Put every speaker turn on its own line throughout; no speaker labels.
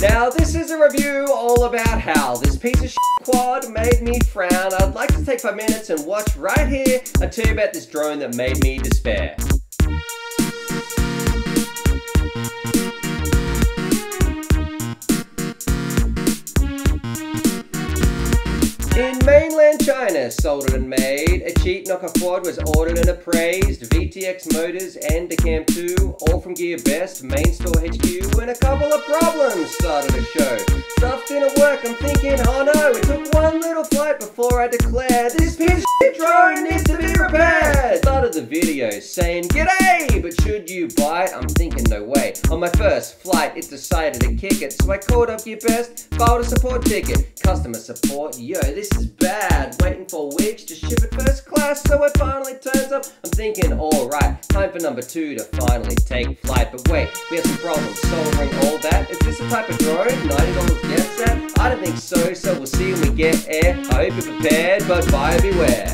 Now this is a review all about how this piece of shit quad made me frown. I'd like to take 5 minutes and watch right here and tell you about this drone that made me despair. In mainland China, sold and made, a cheap knockoff quad was ordered and appraised. VTX motors and a Cam 2, all from Gear Best, main store HQ, and a couple of problems started to show. Stuff didn't work, I'm thinking, oh no, it took one little flight before I declared, this piece of shit drone needs to be repaired. Started the video saying, g'day, but should you buy it? I'm thinking, no way. On my first flight, it decided to kick it, so I called up Gear Best, filed a support ticket. Customer support, yo, this is bad. Waiting for weeks to ship it first class, so it finally turns up. I'm thinking, alright, time for number 2 to finally take flight. But wait, we have some problems soldering all that. Is this a type of drone? $90 gets that? I don't think so, so we'll see when we get air. I hope you're prepared, but buyer beware.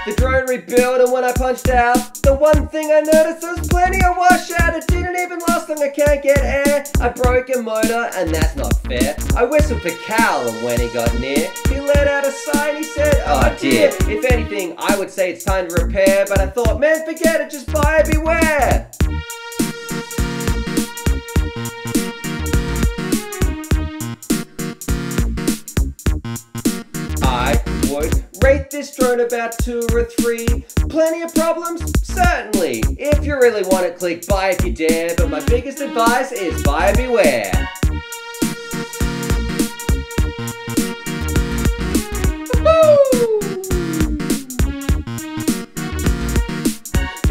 The drone rebuilt, and when I punched out, the one thing I noticed, there was plenty of washout. It didn't even last long, I can't get air. I broke a motor, and that's not fair. I whistled for Cal, and when he got near, he let out a sigh and he said, oh dear. If anything, I would say it's time to repair, but I thought, man, forget it, just buyer beware. I would rate this drone about 2 or 3. Plenty of problems? Certainly. If you really want it, click buy if you dare, but my biggest advice is buyer beware.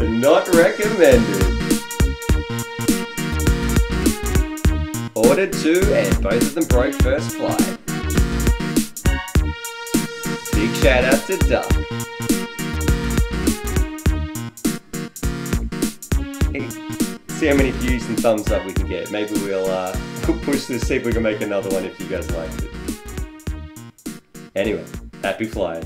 Not recommended. Ordered 2 and both of them broke first flight. Big shout out to Duck. Hey, see how many views and thumbs up we can get. Maybe we'll push this, see if we can make another one if you guys liked it. Anyway, happy flying.